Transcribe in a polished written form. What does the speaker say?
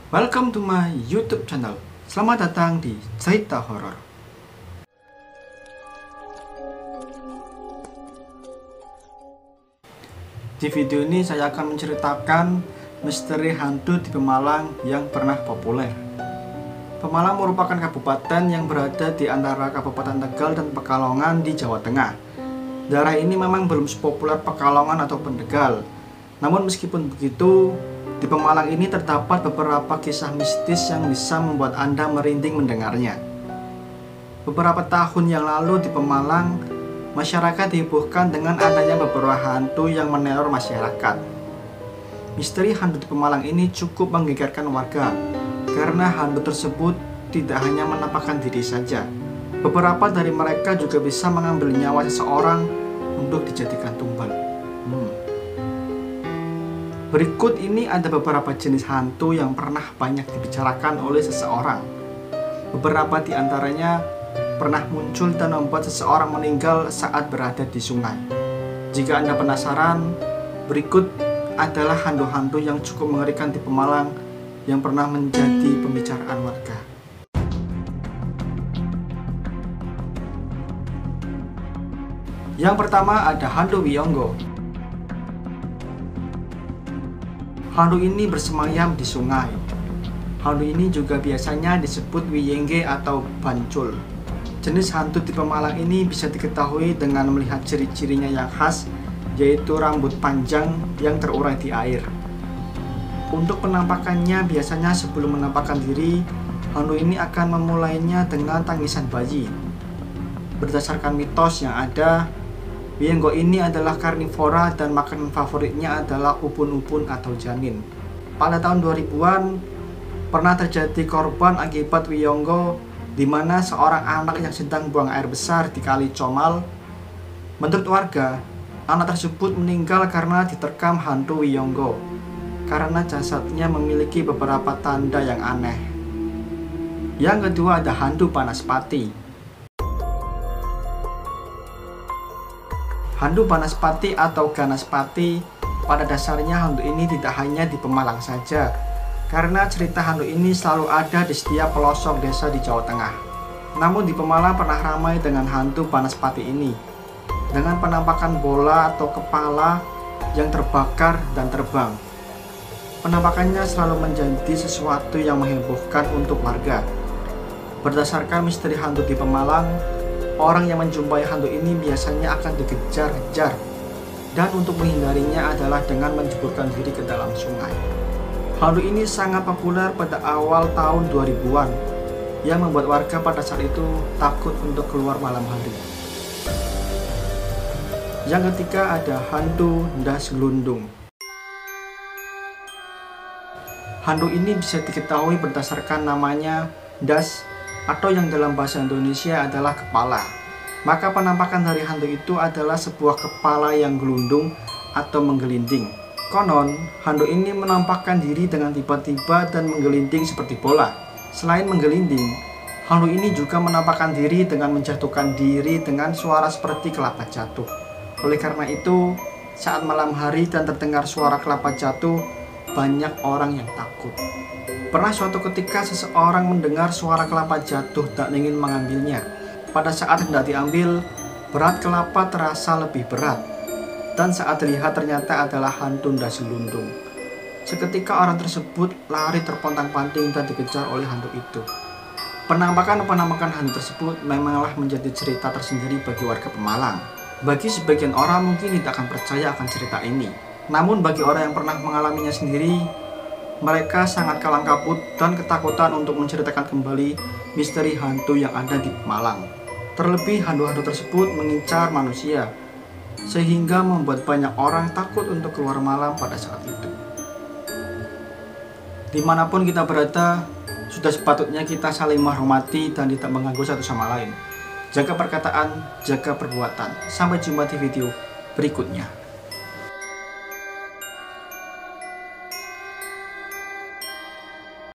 Welcome to my YouTube channel. Selamat datang di Cerita Horor. Di video ini saya akan menceritakan misteri hantu di Pemalang yang pernah populer. Pemalang merupakan kabupaten yang berada di antara Kabupaten Tegal dan Pekalongan di Jawa Tengah. Daerah ini memang belum sepopuler Pekalongan ataupun Tegal. Namun meskipun begitu, di Pemalang ini terdapat beberapa kisah mistis yang bisa membuat Anda merinding mendengarnya. Beberapa tahun yang lalu di Pemalang, masyarakat dihebohkan dengan adanya beberapa hantu yang meneror masyarakat. Misteri hantu di Pemalang ini cukup menggegerkan warga, karena hantu tersebut tidak hanya menampakkan diri saja. Beberapa dari mereka juga bisa mengambil nyawa seseorang untuk dijadikan tumbal. Berikut ini ada beberapa jenis hantu yang pernah banyak dibicarakan oleh seseorang. Beberapa di antaranya pernah muncul dan membuat seseorang meninggal saat berada di sungai. Jika Anda penasaran, berikut adalah hantu-hantu yang cukup mengerikan di Pemalang yang pernah menjadi pembicaraan warga. Yang pertama ada hantu Wiyonggo. Hantu ini bersemayam di sungai. Hantu ini juga biasanya disebut Wiyengge atau Bancul. Jenis hantu di Pemalang ini bisa diketahui dengan melihat ciri-cirinya yang khas, yaitu rambut panjang yang terurai di air. Untuk penampakannya biasanya sebelum menampakkan diri, hantu ini akan memulainya dengan tangisan bayi. Berdasarkan mitos yang ada, Wiyenggo ini adalah karnivora dan makanan favoritnya adalah ubun-ubun atau janin. Pada tahun 2000-an, pernah terjadi korban akibat Wiyonggo, di mana seorang anak yang sedang buang air besar di Kali Comal. Menurut warga, anak tersebut meninggal karena diterkam hantu Wiyonggo, karena jasadnya memiliki beberapa tanda yang aneh. Yang kedua ada hantu Banaspati. Hantu Banaspati atau Ganaspati, pada dasarnya hantu ini tidak hanya di Pemalang saja, karena cerita hantu ini selalu ada di setiap pelosok desa di Jawa Tengah. Namun di Pemalang pernah ramai dengan hantu Banaspati ini, dengan penampakan bola atau kepala yang terbakar dan terbang. Penampakannya selalu menjadi sesuatu yang menghebohkan untuk warga. Berdasarkan misteri hantu di Pemalang, orang yang menjumpai hantu ini biasanya akan dikejar-kejar, dan untuk menghindarinya adalah dengan menjeburkan diri ke dalam sungai. Hantu ini sangat populer pada awal tahun 2000-an, yang membuat warga pada saat itu takut untuk keluar malam hari. Yang ketiga ada hantu Das Glundung. Hantu ini bisa diketahui berdasarkan namanya Das, atau yang dalam bahasa Indonesia adalah kepala. Maka penampakan dari hantu itu adalah sebuah kepala yang gelundung atau menggelinding. Konon, hantu ini menampakkan diri dengan tiba-tiba dan menggelinding seperti bola. Selain menggelinding, hantu ini juga menampakkan diri dengan menjatuhkan diri dengan suara seperti kelapa jatuh. Oleh karena itu, saat malam hari dan terdengar suara kelapa jatuh, banyak orang yang takut. Pernah suatu ketika seseorang mendengar suara kelapa jatuh dan ingin mengambilnya. Pada saat hendak diambil, berat kelapa terasa lebih berat. Dan saat dilihat ternyata adalah hantu Das Glundung. Seketika orang tersebut lari terpontang-panting dan dikejar oleh hantu itu. Penampakan hantu tersebut memanglah menjadi cerita tersendiri bagi warga Pemalang. Bagi sebagian orang mungkin tidak akan percaya akan cerita ini. Namun bagi orang yang pernah mengalaminya sendiri, mereka sangat kalang kabut dan ketakutan untuk menceritakan kembali misteri hantu yang ada di Pemalang. Terlebih hantu-hantu tersebut mengincar manusia, sehingga membuat banyak orang takut untuk keluar malam pada saat itu. Dimanapun kita berada, sudah sepatutnya kita saling menghormati dan tidak mengganggu satu sama lain. Jaga perkataan, jaga perbuatan. Sampai jumpa di video berikutnya.